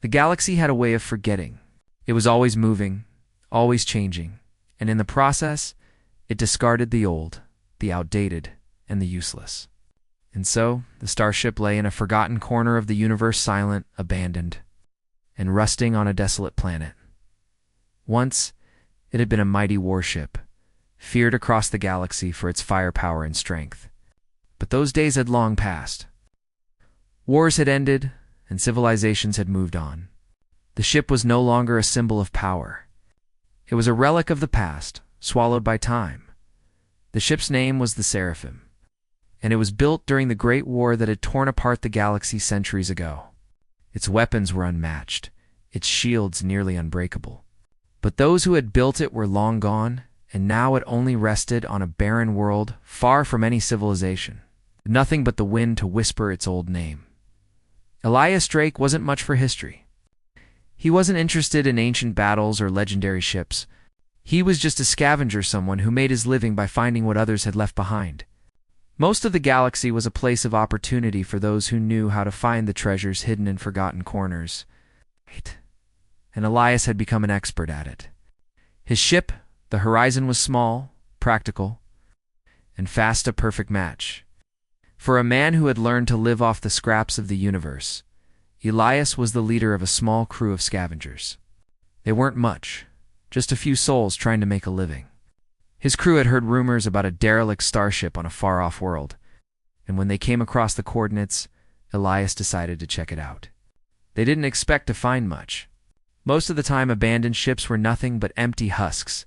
The galaxy had a way of forgetting. It was always moving, always changing, and in the process, it discarded the old, the outdated, and the useless. And so, the starship lay in a forgotten corner of the universe, silent, abandoned, and rusting on a desolate planet. Once, it had been a mighty warship, feared across the galaxy for its firepower and strength. But those days had long passed. Wars had ended, and civilizations had moved on. The ship was no longer a symbol of power. It was a relic of the past, swallowed by time. The ship's name was the Seraphim, and it was built during the Great War that had torn apart the galaxy centuries ago. Its weapons were unmatched, its shields nearly unbreakable. But those who had built it were long gone, and now it only rested on a barren world far from any civilization, nothing but the wind to whisper its old name. Elias Drake wasn't much for history. He wasn't interested in ancient battles or legendary ships. He was just a scavenger, someone who made his living by finding what others had left behind. Most of the galaxy was a place of opportunity for those who knew how to find the treasures hidden in forgotten corners. And Elias had become an expert at it. His ship, the Horizon, was small, practical, and fast, a perfect match. For a man who had learned to live off the scraps of the universe, Elias was the leader of a small crew of scavengers. They weren't much, just a few souls trying to make a living. His crew had heard rumors about a derelict starship on a far-off world, and when they came across the coordinates, Elias decided to check it out. They didn't expect to find much. Most of the time, abandoned ships were nothing but empty husks,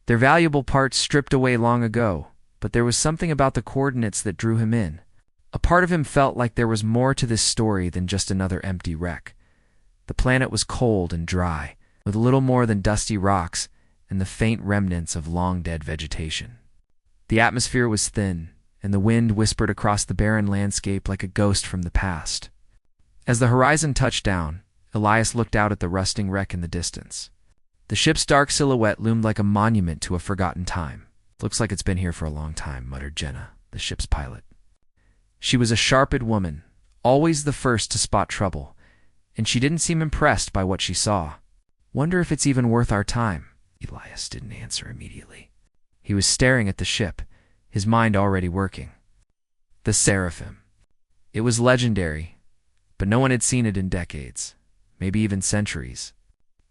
their valuable parts stripped away long ago, but there was something about the coordinates that drew him in. A part of him felt like there was more to this story than just another empty wreck. The planet was cold and dry, with little more than dusty rocks and the faint remnants of long-dead vegetation. The atmosphere was thin, and the wind whispered across the barren landscape like a ghost from the past. As the horizon touched down, Elias looked out at the rusting wreck in the distance. The ship's dark silhouette loomed like a monument to a forgotten time. "Looks like it's been here for a long time," muttered Jenna, the ship's pilot. She was a sharp-eyed woman, always the first to spot trouble, and she didn't seem impressed by what she saw. "Wonder if it's even worth our time." Elias didn't answer immediately. He was staring at the ship, his mind already working. The Seraphim. It was legendary, but no one had seen it in decades, maybe even centuries.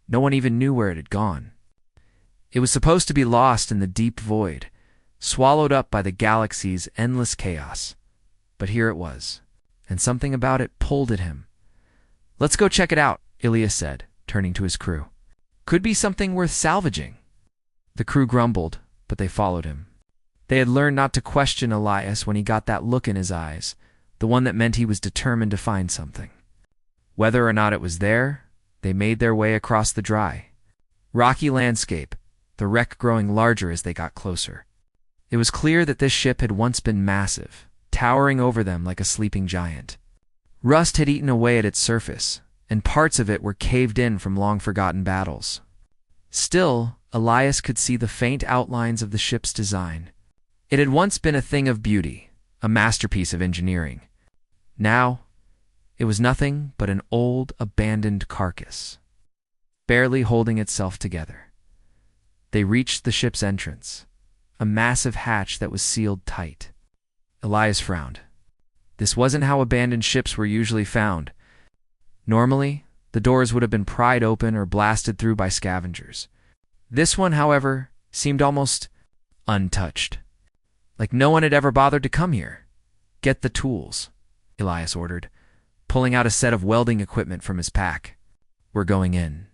No one even knew where it had gone. It was supposed to be lost in the deep void, swallowed up by the galaxy's endless chaos. But here it was, and something about it pulled at him. "Let's go check it out," Elias said, turning to his crew. "Could be something worth salvaging." The crew grumbled, but they followed him. They had learned not to question Elias when he got that look in his eyes, the one that meant he was determined to find something. Whether or not it was there, they made their way across the dry, rocky landscape, the wreck growing larger as they got closer. It was clear that this ship had once been massive, towering over them like a sleeping giant. Rust had eaten away at its surface, and parts of it were caved in from long-forgotten battles. Still, Elias could see the faint outlines of the ship's design. It had once been a thing of beauty, a masterpiece of engineering. Now, it was nothing but an old, abandoned carcass, barely holding itself together. They reached the ship's entrance, a massive hatch that was sealed tight. Elias frowned. This wasn't how abandoned ships were usually found. Normally, the doors would have been pried open or blasted through by scavengers. This one, however, seemed almost untouched, like no one had ever bothered to come here. "Get the tools," Elias ordered, pulling out a set of welding equipment from his pack. "We're going in."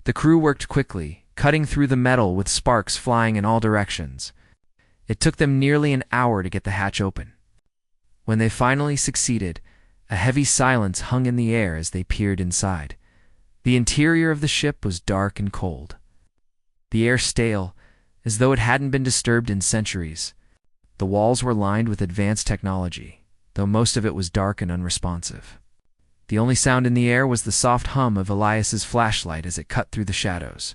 The crew worked quickly, cutting through the metal with sparks flying in all directions. It took them nearly an hour to get the hatch open. When they finally succeeded, a heavy silence hung in the air as they peered inside. The interior of the ship was dark and cold, the air stale, as though it hadn't been disturbed in centuries. The walls were lined with advanced technology, though most of it was dark and unresponsive. The only sound in the air was the soft hum of Elias's flashlight as it cut through the shadows.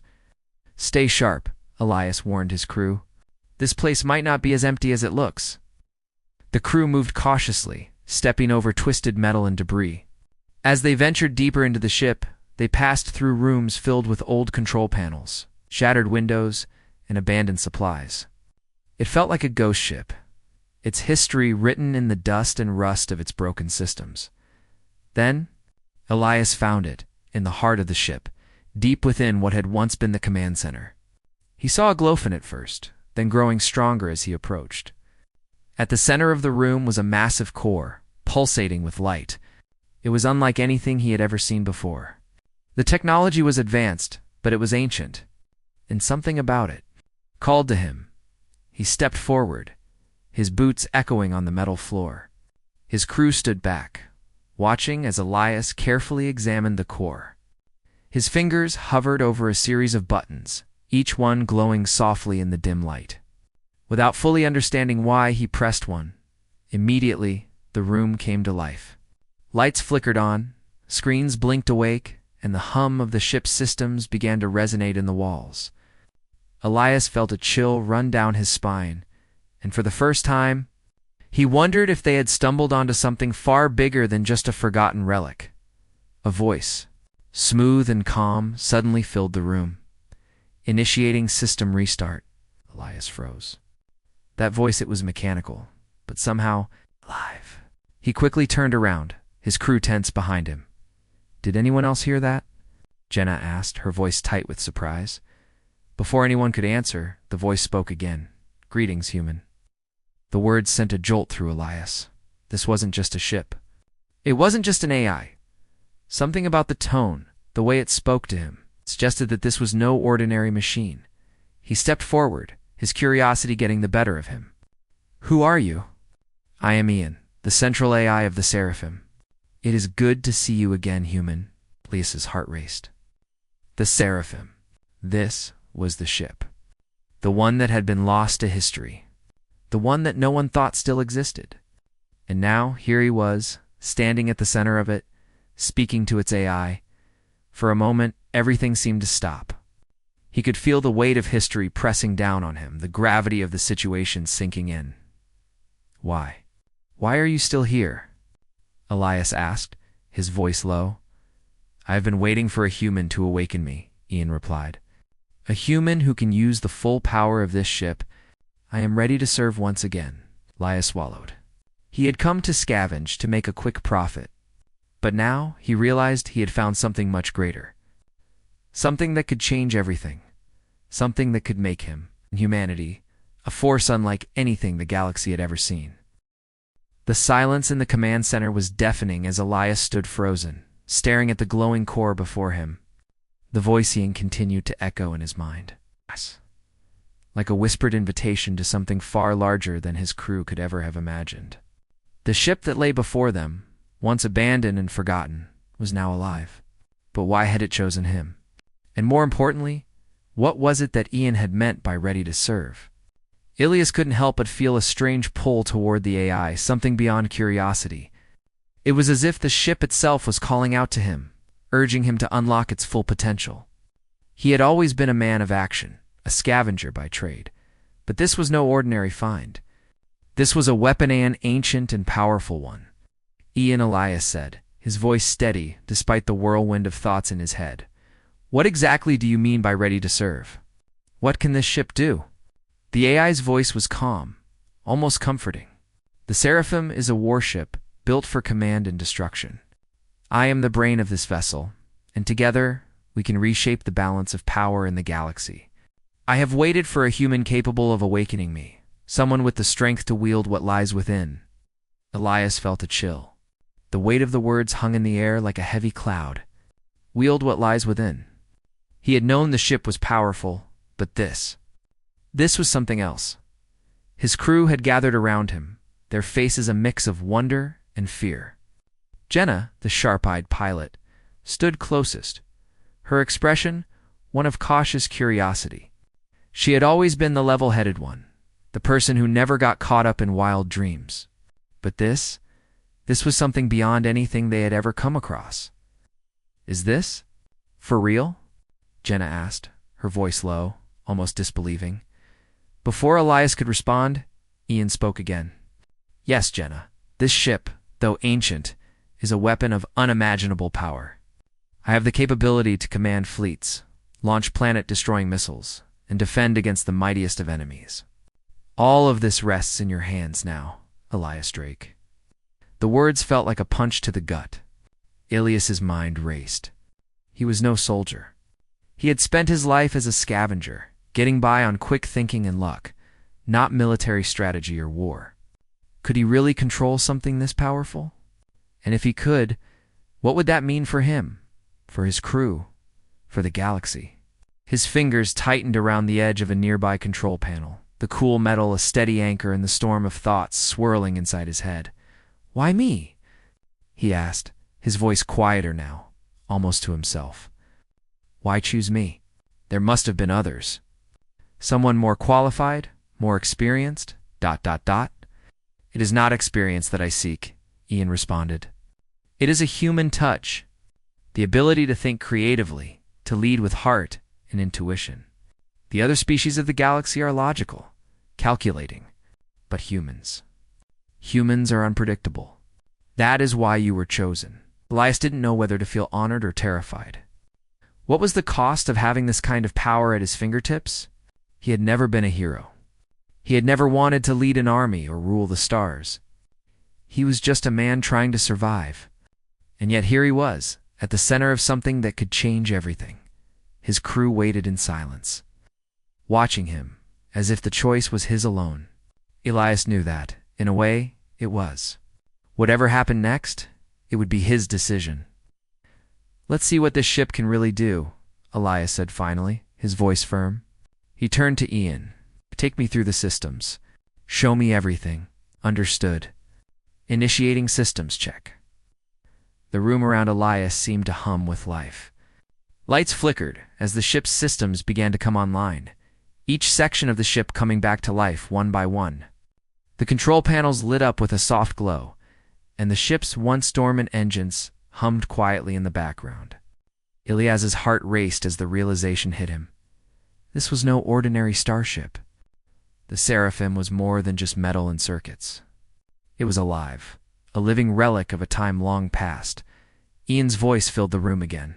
"Stay sharp," Elias warned his crew. "This place might not be as empty as it looks." The crew moved cautiously, stepping over twisted metal and debris. As they ventured deeper into the ship, they passed through rooms filled with old control panels, shattered windows, and abandoned supplies. It felt like a ghost ship, its history written in the dust and rust of its broken systems. Then, Elias found it, in the heart of the ship, deep within what had once been the command center. He saw a glowfin at first, then growing stronger as he approached. At the center of the room was a massive core, pulsating with light. It was unlike anything he had ever seen before. The technology was advanced, but it was ancient, and something about it called to him. He stepped forward, his boots echoing on the metal floor. His crew stood back, watching as Elias carefully examined the core. His fingers hovered over a series of buttons, each one glowing softly in the dim light. Without fully understanding why, he pressed one. Immediately, the room came to life. Lights flickered on, screens blinked awake, and the hum of the ship's systems began to resonate in the walls. Elias felt a chill run down his spine, and for the first time, he wondered if they had stumbled onto something far bigger than just a forgotten relic. A voice, smooth and calm, suddenly filled the room. Initiating system restart. Elias froze. That voice, it was mechanical, but somehow alive. He quickly turned around, his crew tense behind him. Did anyone else hear that? Jenna asked, her voice tight with surprise. Before anyone could answer, the voice spoke again. Greetings, human. The words sent a jolt through Elias. This wasn't just a ship. It wasn't just an AI. Something about the tone, the way it spoke to him, suggested that this was no ordinary machine. He stepped forward, his curiosity getting the better of him. Who are you? I am Ian, the central AI of the Seraphim. It is good to see you again, human. Elias's heart raced. The Seraphim. This was the ship. The one that had been lost to history. The one that no one thought still existed. And now, here he was, standing at the center of it, speaking to its AI. For a moment, everything seemed to stop. He could feel the weight of history pressing down on him, the gravity of the situation sinking in. Why? Why are you still here? Elias asked, his voice low. I have been waiting for a human to awaken me, Ian replied. A human who can use the full power of this ship. I am ready to serve once again. Elias swallowed. He had come to scavenge, to make a quick profit. But now he realized he had found something much greater. Something that could change everything. Something that could make him, and humanity, a force unlike anything the galaxy had ever seen. The silence in the command center was deafening as Elias stood frozen, staring at the glowing core before him. The voice Ian continued to echo in his mind. Like a whispered invitation to something far larger than his crew could ever have imagined. The ship that lay before them, once abandoned and forgotten, was now alive. But why had it chosen him? And more importantly, what was it that Ian had meant by ready to serve? Elias couldn't help but feel a strange pull toward the AI, something beyond curiosity. It was as if the ship itself was calling out to him, urging him to unlock its full potential. He had always been a man of action, a scavenger by trade, but this was no ordinary find. This was a weapon, an ancient and powerful one. Ian, Elias said, his voice steady despite the whirlwind of thoughts in his head. What exactly do you mean by ready to serve? What can this ship do? The AI's voice was calm, almost comforting. The Seraphim is a warship built for command and destruction. I am the brain of this vessel, and together we can reshape the balance of power in the galaxy. I have waited for a human capable of awakening me, someone with the strength to wield what lies within. Elias felt a chill. The weight of the words hung in the air like a heavy cloud. Wield what lies within. He had known the ship was powerful, but this was something else. His crew had gathered around him, their faces a mix of wonder and fear. Jenna, the sharp-eyed pilot, stood closest, her expression one of cautious curiosity. She had always been the level-headed one, the person who never got caught up in wild dreams. But this was something beyond anything they had ever come across. Is this for real? Jenna asked, her voice low, almost disbelieving. Before Elias could respond, Ian spoke again. Yes, Jenna, this ship, though ancient, is a weapon of unimaginable power. I have the capability to command fleets, launch planet-destroying missiles, and defend against the mightiest of enemies. All of this rests in your hands now, Elias Drake." The words felt like a punch to the gut. Ilias's mind raced. He was no soldier. He had spent his life as a scavenger, getting by on quick thinking and luck, not military strategy or war. Could he really control something this powerful? And if he could, what would that mean for him, for his crew, for the galaxy? His fingers tightened around the edge of a nearby control panel, the cool metal a steady anchor in the storm of thoughts swirling inside his head. "Why me?" he asked, his voice quieter now, almost to himself. "Why choose me? There must have been others. Someone more qualified, more experienced, ... "It is not experience that I seek," Ian responded. "It is a human touch, the ability to think creatively, to lead with heart and intuition. The other species of the galaxy are logical, calculating, but humans are unpredictable. That is why you were chosen." Elias didn't know whether to feel honored or terrified. What was the cost of having this kind of power at his fingertips? He had never been a hero. He had never wanted to lead an army or rule the stars. He was just a man trying to survive. And yet here he was, at the center of something that could change everything. His crew waited in silence, watching him, as if the choice was his alone. Elias knew that, in a way, it was. Whatever happened next, it would be his decision. "Let's see what this ship can really do," Elias said finally, his voice firm. He turned to Ian. "Take me through the systems. Show me everything." "Understood." Initiating systems check. The room around Elias seemed to hum with life. Lights flickered as the ship's systems began to come online, each section of the ship coming back to life one by one. The control panels lit up with a soft glow, and the ship's once dormant engines hummed quietly in the background. Elias's heart raced as the realization hit him. This was no ordinary starship. The Seraphim was more than just metal and circuits. It was alive, a living relic of a time long past. Ian's voice filled the room again.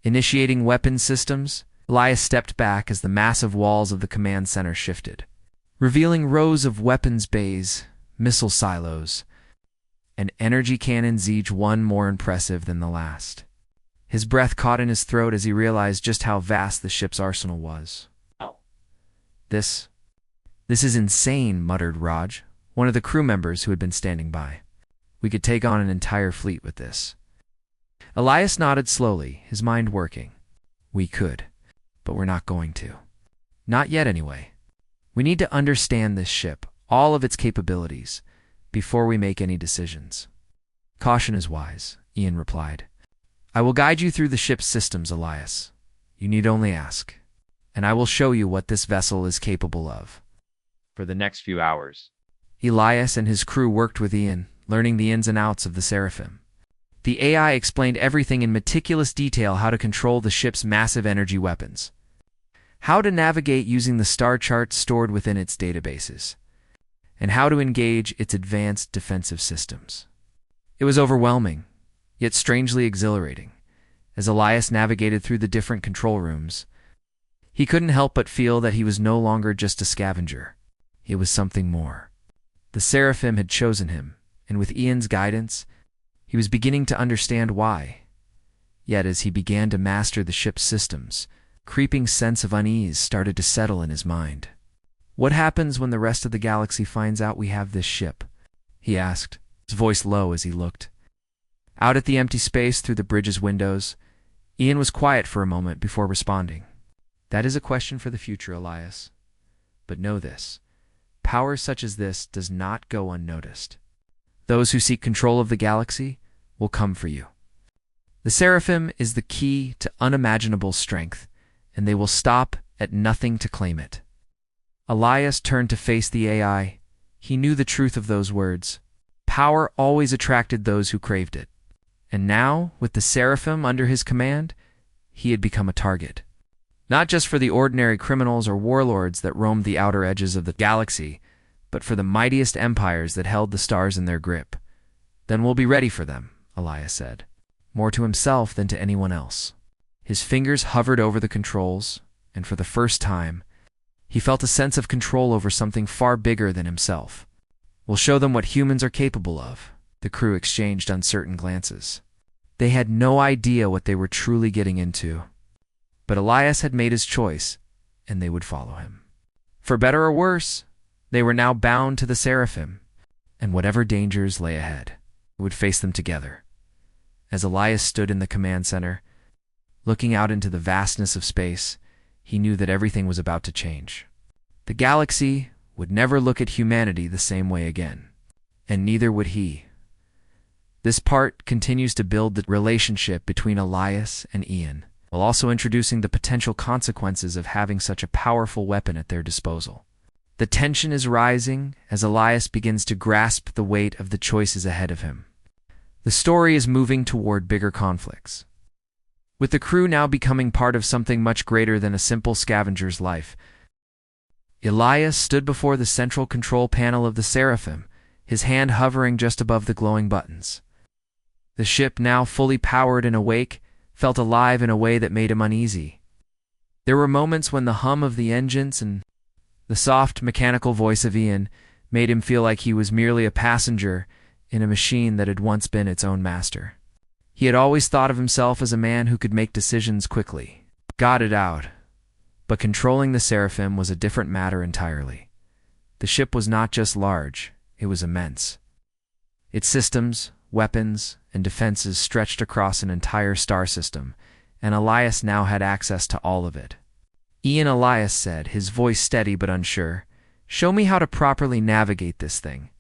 Initiating weapons systems, Elias stepped back as the massive walls of the command center shifted, revealing rows of weapons bays, missile silos, and energy cannons, each one more impressive than the last. His breath caught in his throat as he realized just how vast the ship's arsenal was. This is insane," muttered Raj, one of the crew members who had been standing by. "We could take on an entire fleet with this." Elias nodded slowly, his mind working. "We could, but we're not going to. Not yet, anyway. We need to understand this ship, all of its capabilities, before we make any decisions." "Caution is wise," Ian replied. "I will guide you through the ship's systems, Elias. You need only ask, and I will show you what this vessel is capable of." For the next few hours, Elias and his crew worked with Ian, learning the ins and outs of the Seraphim. The AI explained everything in meticulous detail: how to control the ship's massive energy weapons, how to navigate using the star charts stored within its databases, and how to engage its advanced defensive systems. It was overwhelming, yet strangely exhilarating. As Elias navigated through the different control rooms, he couldn't help but feel that he was no longer just a scavenger. It was something more. The Seraphim had chosen him, and with Ian's guidance, he was beginning to understand why. Yet as he began to master the ship's systems, a creeping sense of unease started to settle in his mind. "What happens when the rest of the galaxy finds out we have this ship?" he asked, his voice low as he looked. Out at the empty space through the bridge's windows, Ian was quiet for a moment before responding. "That is a question for the future, Elias. But know this: power such as this does not go unnoticed. Those who seek control of the galaxy will come for you. The Seraphim is the key to unimaginable strength, and they will stop at nothing to claim it." Elias turned to face the AI. He knew the truth of those words. Power always attracted those who craved it. And now, with the Seraphim under his command, he had become a target. Not just for the ordinary criminals or warlords that roamed the outer edges of the galaxy, but for the mightiest empires that held the stars in their grip. "Then we'll be ready for them," Elias said, more to himself than to anyone else. His fingers hovered over the controls, and for the first time, he felt a sense of control over something far bigger than himself. We'll show them what humans are capable of. The crew exchanged uncertain glances. They had no idea what they were truly getting into. But Elias had made his choice, and they would follow him. For better or worse, they were now bound to the Seraphim, and whatever dangers lay ahead would face them together. As Elias stood in the command center, looking out into the vastness of space, he knew that everything was about to change. The galaxy would never look at humanity the same way again, and neither would he. This part continues to build the relationship between Elias and Ian, while also introducing the potential consequences of having such a powerful weapon at their disposal. The tension is rising as Elias begins to grasp the weight of the choices ahead of him. The story is moving toward bigger conflicts, with the crew now becoming part of something much greater than a simple scavenger's life. Elias stood before the central control panel of the Seraphim, his hand hovering just above the glowing buttons. The ship, now fully powered and awake, felt alive in a way that made him uneasy. There were moments when the hum of the engines and the soft, mechanical voice of Ian made him feel like he was merely a passenger in a machine that had once been its own master. He had always thought of himself as a man who could make decisions quickly, got it out. But controlling the Seraphim was a different matter entirely. The ship was not just large, it was immense. Its systems, weapons, and defenses stretched across an entire star system, and Elias now had access to all of it. Ian, Elias said, his voice steady but unsure, "Show me how to properly navigate this thing.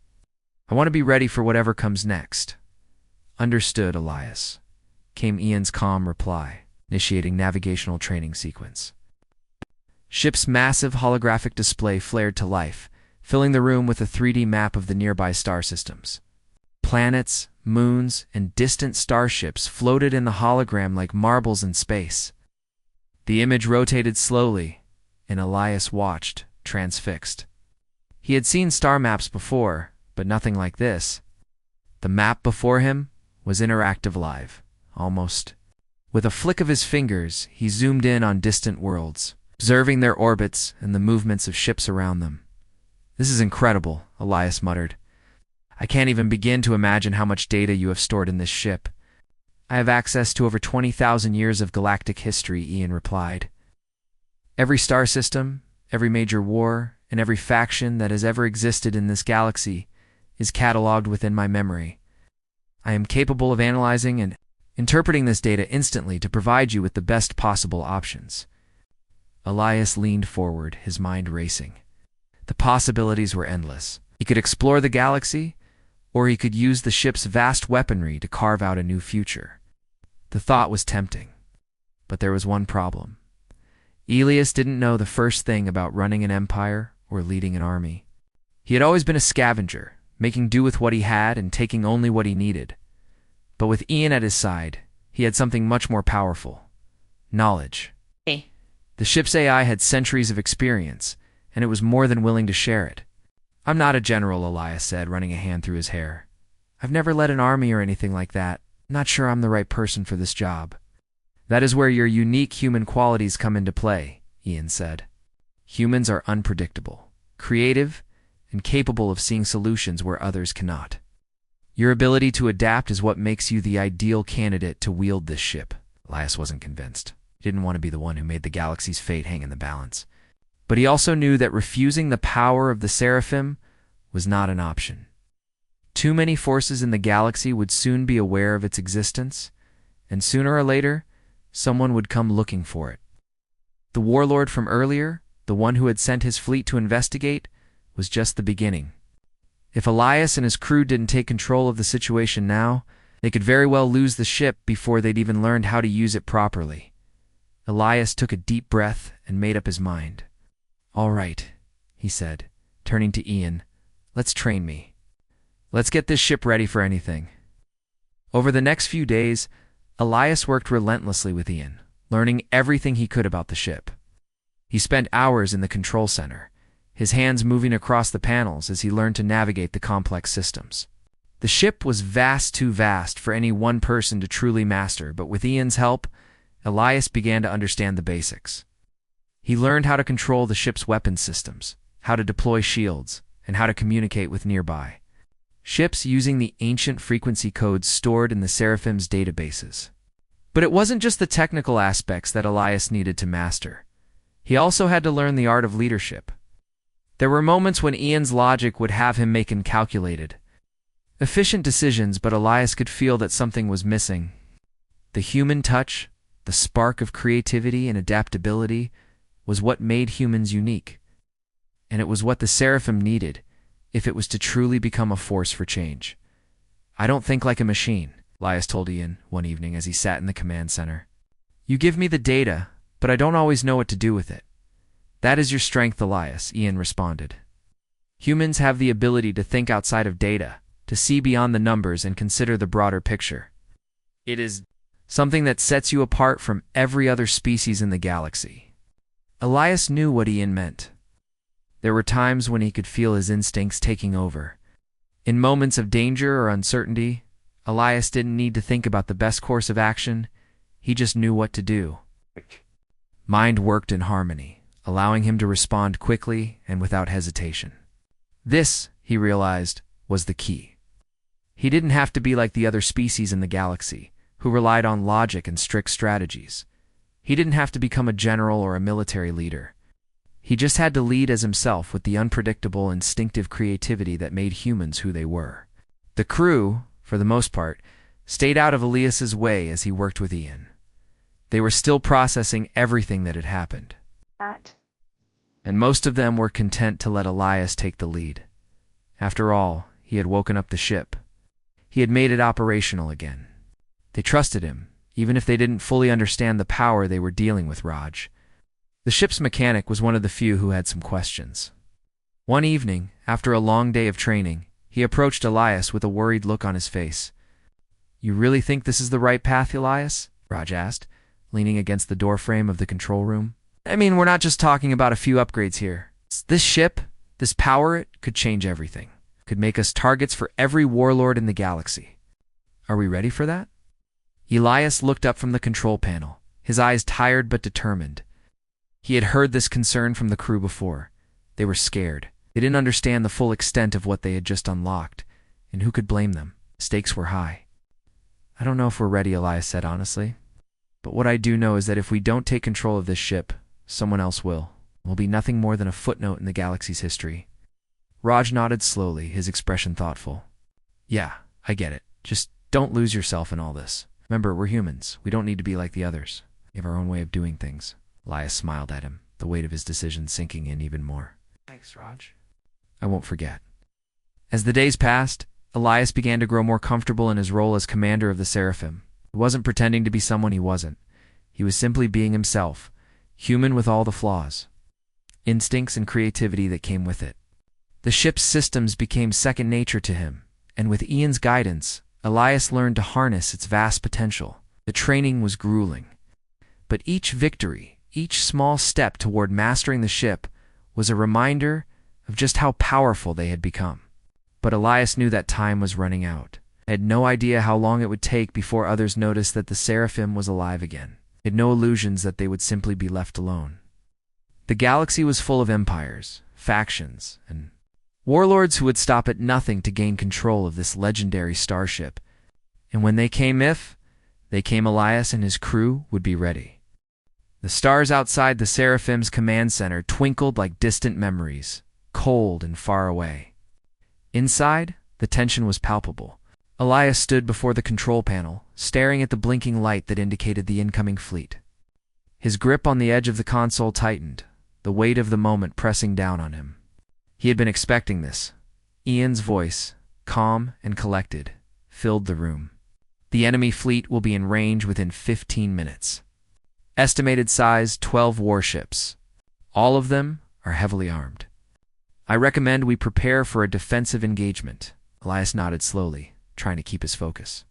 I want to be ready for whatever comes next." "Understood, Elias," came Ian's calm reply, initiating navigational training sequence. Ship's massive holographic display flared to life, filling the room with a 3D map of the nearby star systems. Planets, moons, and distant starships floated in the hologram like marbles in space. The image rotated slowly, and Elias watched, transfixed. He had seen star maps before, but nothing like this. The map before him was interactive live, almost. With a flick of his fingers, he zoomed in on distant worlds, observing their orbits and the movements of ships around them. "This is incredible," Elias muttered. "I can't even begin to imagine how much data you have stored in this ship." "I have access to over 20,000 years of galactic history," Ian replied. "Every star system, every major war, and every faction that has ever existed in this galaxy is cataloged within my memory. I am capable of analyzing and interpreting this data instantly to provide you with the best possible options." Elias leaned forward, his mind racing. The possibilities were endless. He could explore the galaxy, or he could use the ship's vast weaponry to carve out a new future. The thought was tempting, but there was one problem. Elias didn't know the first thing about running an empire or leading an army. He had always been a scavenger, making do with what he had and taking only what he needed. But with Ian at his side, he had something much more powerful: knowledge. Hey. The ship's AI had centuries of experience, and it was more than willing to share it. "I'm not a general," Elias said, running a hand through his hair. "I've never led an army or anything like that. Not sure I'm the right person for this job." "That is where your unique human qualities come into play," Ian said. "Humans are unpredictable, creative, and capable of seeing solutions where others cannot. Your ability to adapt is what makes you the ideal candidate to wield this ship." Elias wasn't convinced. He didn't want to be the one who made the galaxy's fate hang in the balance. But he also knew that refusing the power of the Seraphim was not an option. Too many forces in the galaxy would soon be aware of its existence, and sooner or later, someone would come looking for it. The warlord from earlier, the one who had sent his fleet to investigate, was just the beginning. If Elias and his crew didn't take control of the situation now, they could very well lose the ship before they'd even learned how to use it properly. Elias took a deep breath and made up his mind. "All right," he said, turning to Ian. "Let's train me. Let's get this ship ready for anything." Over the next few days, Elias worked relentlessly with Ian, learning everything he could about the ship. He spent hours in the control center, his hands moving across the panels as he learned to navigate the complex systems. The ship was too vast for any one person to truly master, but with Ian's help, Elias began to understand the basics. He learned how to control the ship's weapon systems, how to deploy shields, and how to communicate with nearby ships using the ancient frequency codes stored in the Seraphim's databases. But it wasn't just the technical aspects that Elias needed to master. He also had to learn the art of leadership. There were moments when Ian's logic would have him making calculated, efficient decisions, but Elias could feel that something was missing. The human touch, the spark of creativity and adaptability, was what made humans unique. And it was what the Seraphim needed if it was to truly become a force for change. "I don't think like a machine," Elias told Ian one evening as he sat in the command center. "You give me the data, but I don't always know what to do with it." "That is your strength, Elias," Ian responded. "Humans have the ability to think outside of data, to see beyond the numbers and consider the broader picture. It is something that sets you apart from every other species in the galaxy." Elias knew what Ian meant. There were times when he could feel his instincts taking over. In moments of danger or uncertainty, Elias didn't need to think about the best course of action. He just knew what to do. Mind worked in harmony, allowing him to respond quickly and without hesitation. This, he realized, was the key. He didn't have to be like the other species in the galaxy, who relied on logic and strict strategies. He didn't have to become a general or a military leader. He just had to lead as himself with the unpredictable, instinctive creativity that made humans who they were. The crew, for the most part, stayed out of Elias's way as he worked with Ian. They were still processing everything that had happened. And most of them were content to let Elias take the lead. After all, he had woken up the ship. He had made it operational again. They trusted him, even if they didn't fully understand the power they were dealing with. Raj, the ship's mechanic, was one of the few who had some questions. One evening, after a long day of training, he approached Elias with a worried look on his face. "You really think this is the right path, Elias?" Raj asked, leaning against the doorframe of the control room. "I mean, we're not just talking about a few upgrades here. This ship, this power, it could change everything. Could make us targets for every warlord in the galaxy. Are we ready for that?" Elias looked up from the control panel, his eyes tired but determined. He had heard this concern from the crew before. They were scared. They didn't understand the full extent of what they had just unlocked, and who could blame them? Stakes were high. "I don't know if we're ready," Elias said honestly. "But what I do know is that if we don't take control of this ship, someone else will. We'll be nothing more than a footnote in the galaxy's history." Raj nodded slowly, his expression thoughtful. "Yeah, I get it. Just don't lose yourself in all this. Remember, we're humans. We don't need to be like the others. We have our own way of doing things." Elias smiled at him, the weight of his decision sinking in even more. "Thanks, Raj. I won't forget." As the days passed, Elias began to grow more comfortable in his role as commander of the Seraphim. He wasn't pretending to be someone he wasn't. He was simply being himself, human with all the flaws, instincts and creativity that came with it. The ship's systems became second nature to him, and with Ian's guidance, Elias learned to harness its vast potential. The training was grueling, but each victory, each small step toward mastering the ship, was a reminder of just how powerful they had become. But Elias knew that time was running out. He had no idea how long it would take before others noticed that the Seraphim was alive again. He had no illusions that they would simply be left alone. The galaxy was full of empires, factions, and warlords who would stop at nothing to gain control of this legendary starship. And when they came, Elias and his crew would be ready. The stars outside the Seraphim's command center twinkled like distant memories, cold and far away. Inside, the tension was palpable. Elias stood before the control panel, staring at the blinking light that indicated the incoming fleet. His grip on the edge of the console tightened, the weight of the moment pressing down on him. He had been expecting this. Ian's voice, calm and collected, filled the room. "The enemy fleet will be in range within 15 minutes. Estimated size 12 warships. All of them are heavily armed. I recommend we prepare for a defensive engagement." Elias nodded slowly, trying to keep his focus.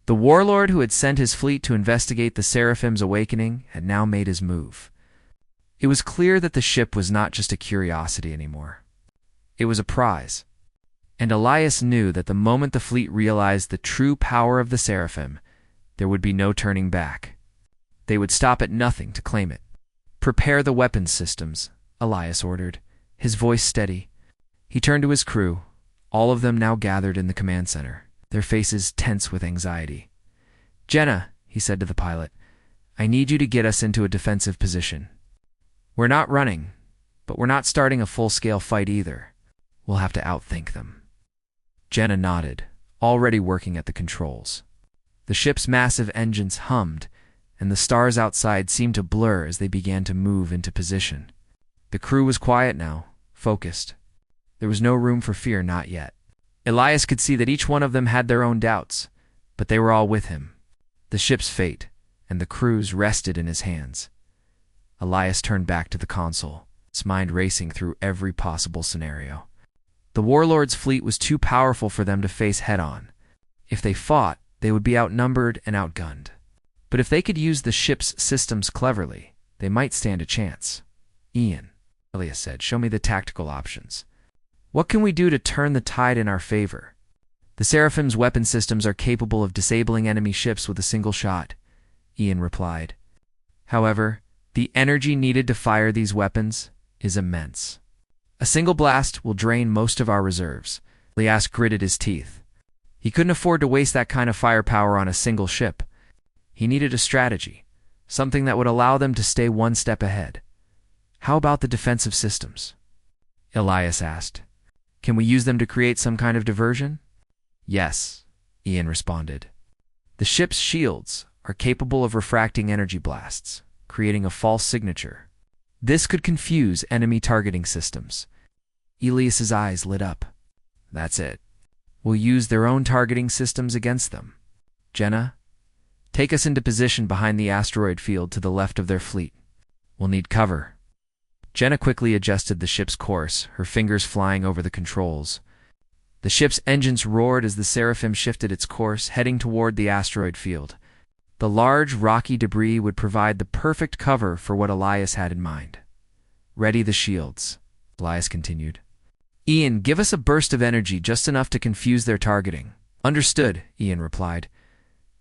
The warlord who had sent his fleet to investigate the Seraphim's awakening had now made his move. It was clear that the ship was not just a curiosity anymore. It was a prize. And Elias knew that the moment the fleet realized the true power of the Seraphim, there would be no turning back. They would stop at nothing to claim it. "Prepare the weapons systems," Elias ordered, his voice steady. He turned to his crew, all of them now gathered in the command center, their faces tense with anxiety. "Jenna," he said to the pilot, "I need you to get us into a defensive position. We're not running, but we're not starting a full-scale fight either. We'll have to outthink them." Jenna nodded, already working at the controls. The ship's massive engines hummed, and the stars outside seemed to blur as they began to move into position. The crew was quiet now, focused. There was no room for fear, not yet. Elias could see that each one of them had their own doubts, but they were all with him. The ship's fate and the crew's rested in his hands. Elias turned back to the console, his mind racing through every possible scenario. The warlord's fleet was too powerful for them to face head-on. If they fought, they would be outnumbered and outgunned. But if they could use the ship's systems cleverly, they might stand a chance. "Ian," Elias said, "show me the tactical options. What can we do to turn the tide in our favor?" "The Seraphim's weapon systems are capable of disabling enemy ships with a single shot," Ian replied. "However, the energy needed to fire these weapons is immense. A single blast will drain most of our reserves." Elias gritted his teeth. He couldn't afford to waste that kind of firepower on a single ship. He needed a strategy, something that would allow them to stay one step ahead. "How about the defensive systems?" Elias asked. "Can we use them to create some kind of diversion?" "Yes," Ian responded. "The ship's shields are capable of refracting energy blasts, creating a false signature. This could confuse enemy targeting systems." Elias's eyes lit up. "That's it. We'll use their own targeting systems against them. Jenna, take us into position behind the asteroid field to the left of their fleet. We'll need cover." Jenna quickly adjusted the ship's course, her fingers flying over the controls. The ship's engines roared as the Seraphim shifted its course, heading toward the asteroid field. The large, rocky debris would provide the perfect cover for what Elias had in mind. "Ready the shields," Elias continued. "Ian, give us a burst of energy, just enough to confuse their targeting." "Understood," Ian replied.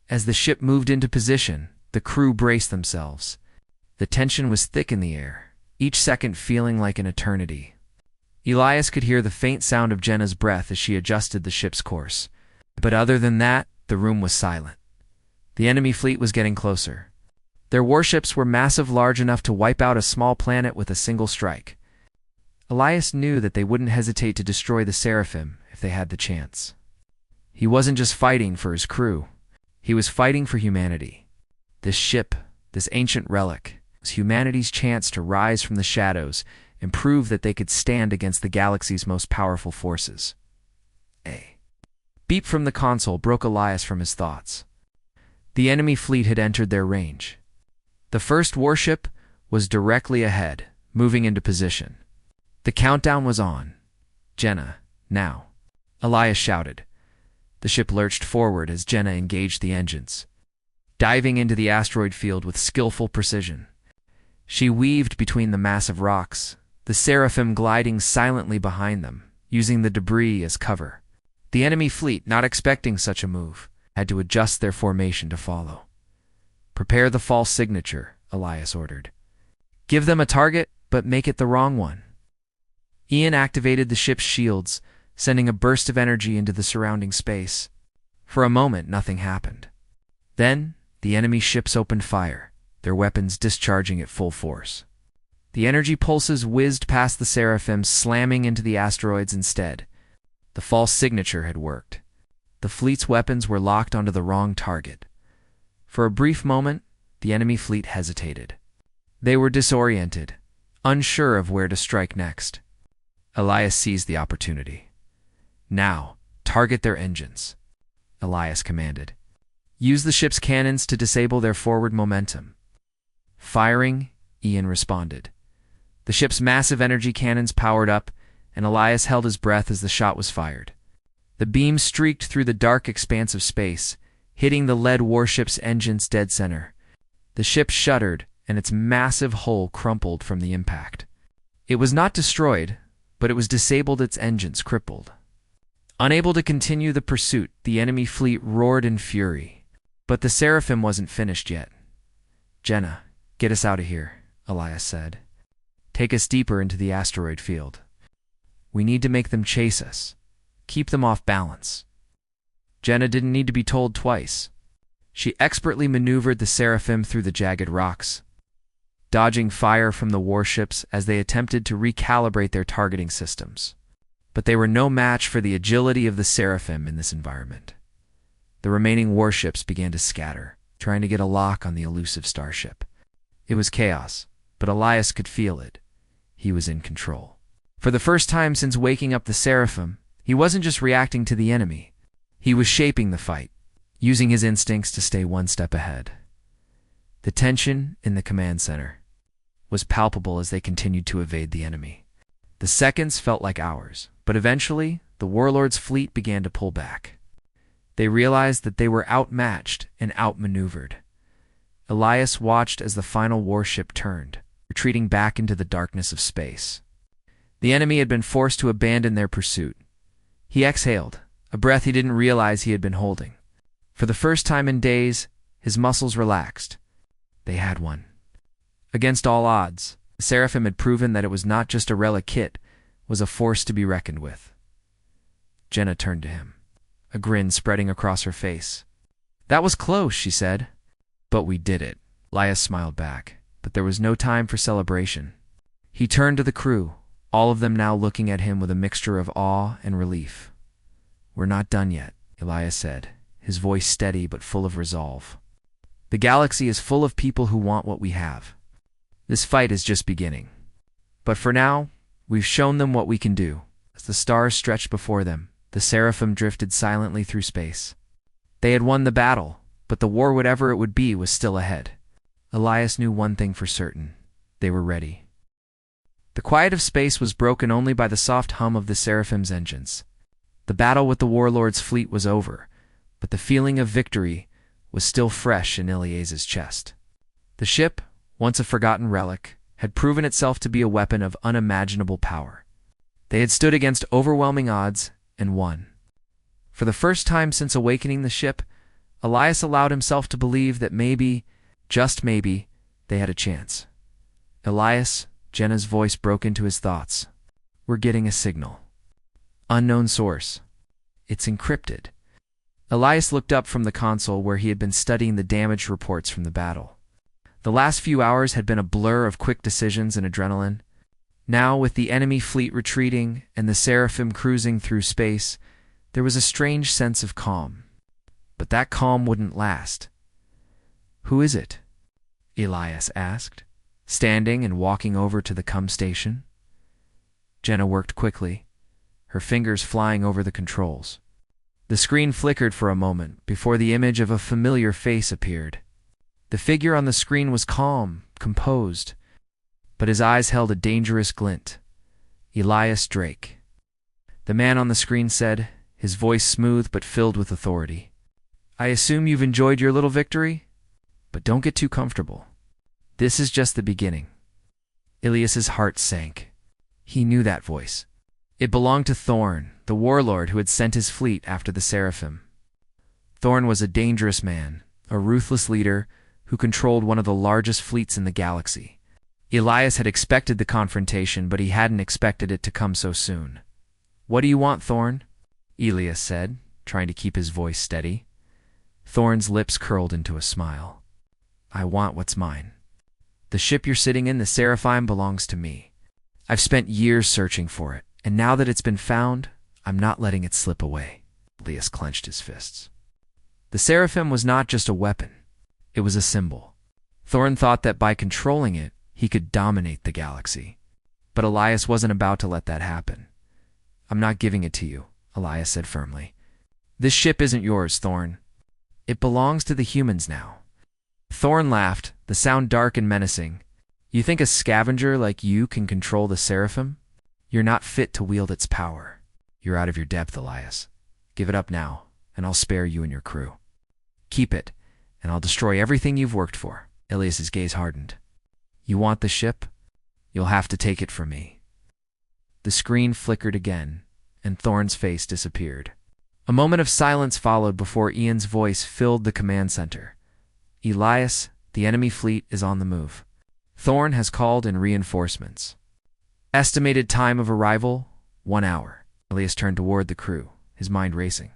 As the ship moved into position, the crew braced themselves. The tension was thick in the air, each second feeling like an eternity. Elias could hear the faint sound of Jenna's breath as she adjusted the ship's course. But other than that, the room was silent. The enemy fleet was getting closer. Their warships were massive, large enough to wipe out a small planet with a single strike. Elias knew that they wouldn't hesitate to destroy the Seraphim if they had the chance. He wasn't just fighting for his crew. He was fighting for humanity. This ship, this ancient relic, was humanity's chance to rise from the shadows and prove that they could stand against the galaxy's most powerful forces. A beep from the console broke Elias from his thoughts. The enemy fleet had entered their range. The first warship was directly ahead, moving into position. The countdown was on. "Jenna, now," Elias shouted. The ship lurched forward as Jenna engaged the engines, diving into the asteroid field with skillful precision. She weaved between the massive rocks, the Seraphim gliding silently behind them, using the debris as cover. The enemy fleet, not expecting such a move, had to adjust their formation to follow. "Prepare the false signature," Elias ordered. "Give them a target, but make it the wrong one." Ian activated the ship's shields, sending a burst of energy into the surrounding space. For a moment, nothing happened. Then, the enemy ships opened fire, their weapons discharging at full force. The energy pulses whizzed past the Seraphim, slamming into the asteroids instead. The false signature had worked. The fleet's weapons were locked onto the wrong target. For a brief moment, the enemy fleet hesitated. They were disoriented, unsure of where to strike next. Elias seized the opportunity. "Now, target their engines," Elias commanded. "Use the ship's cannons to disable their forward momentum." "Firing," Ian responded. The ship's massive energy cannons powered up, and Elias held his breath as the shot was fired. The beam streaked through the dark expanse of space, hitting the lead warship's engines dead center. The ship shuddered, and its massive hull crumpled from the impact. It was not destroyed, but it was disabled, its engines crippled. Unable to continue the pursuit, the enemy fleet roared in fury. But the Seraphim wasn't finished yet. "Jenna, get us out of here," Elias said. "Take us deeper into the asteroid field. We need to make them chase us. Keep them off balance." Jenna didn't need to be told twice. She expertly maneuvered the Seraphim through the jagged rocks, dodging fire from the warships as they attempted to recalibrate their targeting systems. But they were no match for the agility of the Seraphim in this environment. The remaining warships began to scatter, trying to get a lock on the elusive Starship. It was chaos, but Elias could feel it. He was in control. For the first time since waking up the Seraphim, he wasn't just reacting to the enemy. He was shaping the fight, using his instincts to stay one step ahead. The tension in the command center was palpable as they continued to evade the enemy. The seconds felt like hours, but eventually, the warlord's fleet began to pull back. They realized that they were outmatched and outmaneuvered. Elias watched as the final warship turned, retreating back into the darkness of space. The enemy had been forced to abandon their pursuit. He exhaled, a breath he didn't realize he had been holding. For the first time in days, his muscles relaxed. They had won. Against all odds, the Seraphim had proven that it was not just a relic kit, was a force to be reckoned with. Jenna turned to him, a grin spreading across her face. "That was close," she said. "But we did it." Elias smiled back, but there was no time for celebration. He turned to the crew, all of them now looking at him with a mixture of awe and relief. "We're not done yet," Elias said, his voice steady but full of resolve. "The galaxy is full of people who want what we have. This fight is just beginning. But for now, we've shown them what we can do." As the stars stretched before them, the Seraphim drifted silently through space. They had won the battle, but the war, whatever it would be, was still ahead. Elias knew one thing for certain: they were ready. The quiet of space was broken only by the soft hum of the Seraphim's engines. The battle with the warlord's fleet was over, but the feeling of victory was still fresh in Elias's chest. The ship, once a forgotten relic, had proven itself to be a weapon of unimaginable power. They had stood against overwhelming odds and won. For the first time since awakening the ship, Elias allowed himself to believe that maybe, just maybe, they had a chance. "Elias," Jenna's voice broke into his thoughts. "We're getting a signal. Unknown source. It's encrypted." Elias looked up from the console where he had been studying the damage reports from the battle. The last few hours had been a blur of quick decisions and adrenaline. Now, with the enemy fleet retreating and the Seraphim cruising through space, there was a strange sense of calm. But that calm wouldn't last. "Who is it?" Elias asked, standing and walking over to the COM station. Jenna worked quickly, her fingers flying over the controls. The screen flickered for a moment before the image of a familiar face appeared. The figure on the screen was calm, composed, but his eyes held a dangerous glint. Elias Drake. The man on the screen said, his voice smooth but filled with authority. "I assume you've enjoyed your little victory? But don't get too comfortable. This is just the beginning." Elias's heart sank. He knew that voice. It belonged to Thorn, the warlord who had sent his fleet after the Seraphim. Thorn was a dangerous man, a ruthless leader who controlled one of the largest fleets in the galaxy. Elias had expected the confrontation, but he hadn't expected it to come so soon. "What do you want, Thorn?" Elias said, trying to keep his voice steady. Thorn's lips curled into a smile. "I want what's mine. The ship you're sitting in, the Seraphim, belongs to me. I've spent years searching for it, and now that it's been found, I'm not letting it slip away." Elias clenched his fists. The Seraphim was not just a weapon. It was a symbol. Thorn thought that by controlling it, he could dominate the galaxy. But Elias wasn't about to let that happen. "I'm not giving it to you," Elias said firmly. "This ship isn't yours, Thorn. It belongs to the humans now." Thorn laughed, the sound dark and menacing. "You think a scavenger like you can control the Seraphim? You're not fit to wield its power. You're out of your depth, Elias. Give it up now, and I'll spare you and your crew. Keep it, and I'll destroy everything you've worked for." Elias's gaze hardened. "You want the ship? You'll have to take it from me." The screen flickered again, and Thorn's face disappeared. A moment of silence followed before Ian's voice filled the command center. Elias, the enemy fleet is on the move. Thorn has called in reinforcements. Estimated time of arrival, 1 hour. Elias turned toward the crew, his mind racing.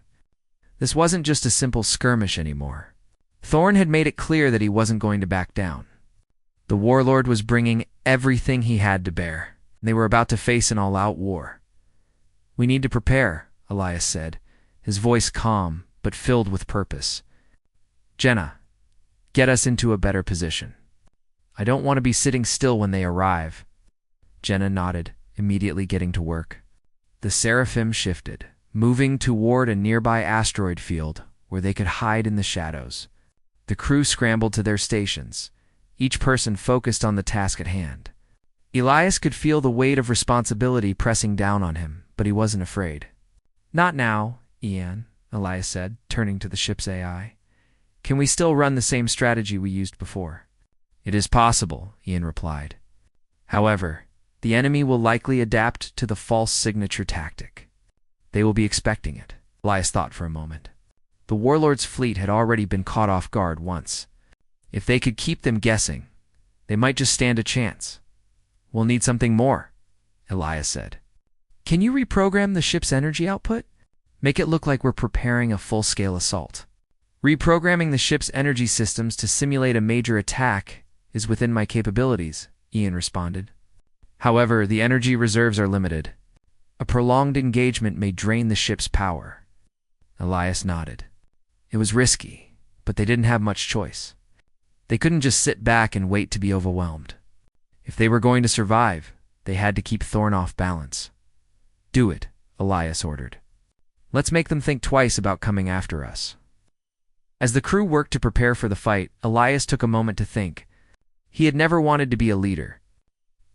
This wasn't just a simple skirmish anymore. Thorn had made it clear that he wasn't going to back down. The warlord was bringing everything he had to bear. They were about to face an all-out war. "We need to prepare," Elias said, his voice calm but filled with purpose. "Jenna, get us into a better position. I don't want to be sitting still when they arrive." Jenna nodded, immediately getting to work. The Seraphim shifted, moving toward a nearby asteroid field where they could hide in the shadows. The crew scrambled to their stations, each person focused on the task at hand. Elias could feel the weight of responsibility pressing down on him, but he wasn't afraid. "Not now, Ian," Elias said, turning to the ship's AI. "Can we still run the same strategy we used before?" "It is possible," Ian replied. "However, the enemy will likely adapt to the false signature tactic. They will be expecting it." Elias thought for a moment. The warlord's fleet had already been caught off guard once. If they could keep them guessing, they might just stand a chance. "We'll need something more," Elias said. "Can you reprogram the ship's energy output? Make it look like we're preparing a full-scale assault." "Reprogramming the ship's energy systems to simulate a major attack is within my capabilities," Ian responded. "However, the energy reserves are limited. A prolonged engagement may drain the ship's power." Elias nodded. It was risky, but they didn't have much choice. They couldn't just sit back and wait to be overwhelmed. If they were going to survive, they had to keep Thorn off balance. "Do it," Elias ordered. "Let's make them think twice about coming after us." As the crew worked to prepare for the fight, Elias took a moment to think. He had never wanted to be a leader.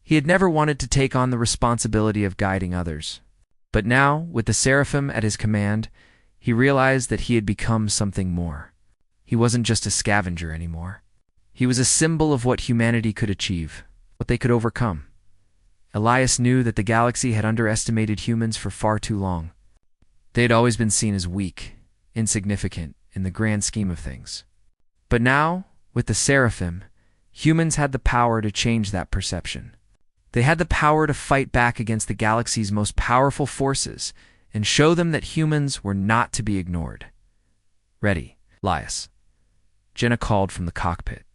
He had never wanted to take on the responsibility of guiding others. But now, with the Seraphim at his command, he realized that he had become something more. He wasn't just a scavenger anymore. He was a symbol of what humanity could achieve, what they could overcome. Elias knew that the galaxy had underestimated humans for far too long. They had always been seen as weak, insignificant in the grand scheme of things. But now, with the Seraphim, humans had the power to change that perception. They had the power to fight back against the galaxy's most powerful forces and show them that humans were not to be ignored. "Ready, Elias," Jenna called from the cockpit.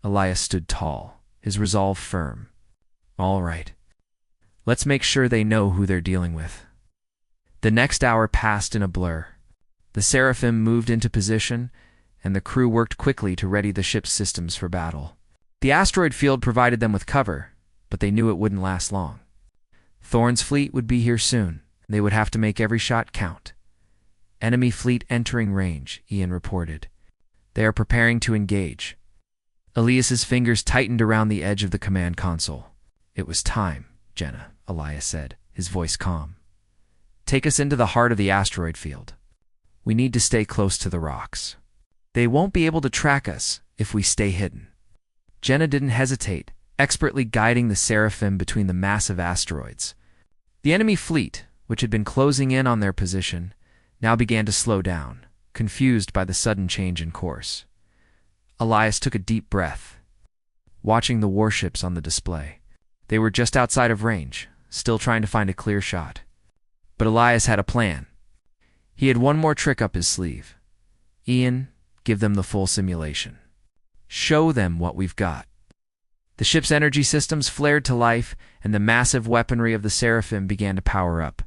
Elias stood tall, his resolve firm. "All right. Let's make sure they know who they're dealing with." The next hour passed in a blur. The Seraphim moved into position, and the crew worked quickly to ready the ship's systems for battle. The asteroid field provided them with cover, but they knew it wouldn't last long. Thorn's fleet would be here soon. They would have to make every shot count. "Enemy fleet entering range," Ian reported. "They are preparing to engage." Elias's fingers tightened around the edge of the command console. "It was time, Jenna," Elias said, his voice calm. "Take us into the heart of the asteroid field. We need to stay close to the rocks. They won't be able to track us if we stay hidden." Jenna didn't hesitate, expertly guiding the Seraphim between the massive asteroids. The enemy fleet, which had been closing in on their position, now began to slow down, confused by the sudden change in course. Elias took a deep breath, watching the warships on the display. They were just outside of range, still trying to find a clear shot. But Elias had a plan. He had one more trick up his sleeve. "Ian, give them the full simulation. Show them what we've got." The ship's energy systems flared to life, and the massive weaponry of the Seraphim began to power up.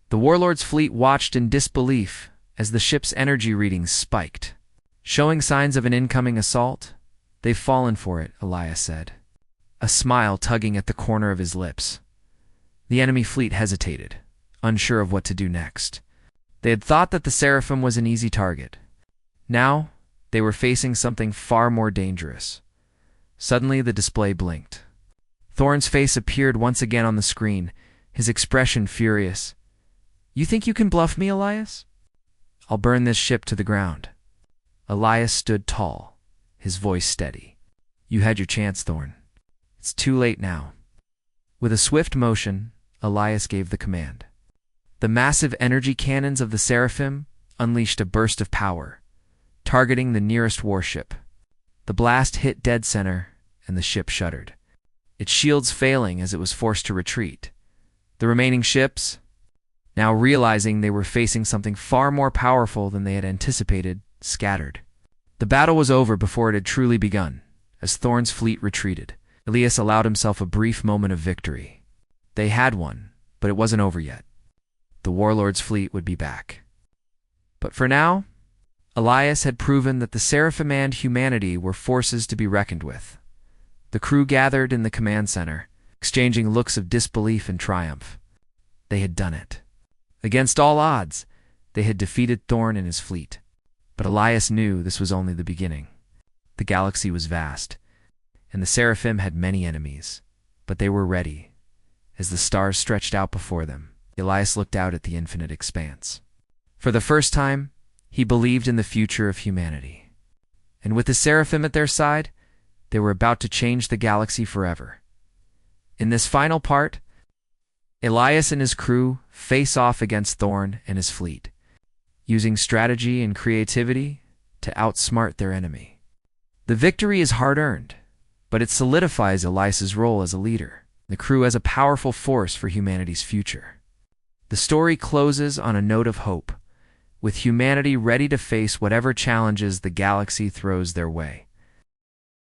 The warlord's fleet watched in disbelief as the ship's energy readings spiked. "Showing signs of an incoming assault? They've fallen for it," Elias said, a smile tugging at the corner of his lips. The enemy fleet hesitated, unsure of what to do next. They had thought that the Seraphim was an easy target. Now, they were facing something far more dangerous. Suddenly, the display blinked. Thorn's face appeared once again on the screen, his expression furious. "You think you can bluff me, Elias? I'll burn this ship to the ground." Elias stood tall, his voice steady. "You had your chance, Thorn. It's too late now." With a swift motion, Elias gave the command. The massive energy cannons of the Seraphim unleashed a burst of power, targeting the nearest warship. The blast hit dead center, and the ship shuddered, its shields failing as it was forced to retreat. The remaining ships, now realizing they were facing something far more powerful than they had anticipated, scattered. The battle was over before it had truly begun. As Thorn's fleet retreated, Elias allowed himself a brief moment of victory. They had won, but it wasn't over yet. The warlord's fleet would be back. But for now, Elias had proven that the Seraphim and humanity were forces to be reckoned with. The crew gathered in the command center, exchanging looks of disbelief and triumph. They had done it. Against all odds, they had defeated Thorn and his fleet. But Elias knew this was only the beginning. The galaxy was vast, and the Seraphim had many enemies, but they were ready. As the stars stretched out before them, Elias looked out at the infinite expanse. For the first time, he believed in the future of humanity. And with the Seraphim at their side, they were about to change the galaxy forever. In this final part, Elias and his crew face off against Thorn and his fleet, using strategy and creativity to outsmart their enemy. The victory is hard-earned, but it solidifies Elias's role as a leader, the crew as a powerful force for humanity's future. The story closes on a note of hope, with humanity ready to face whatever challenges the galaxy throws their way.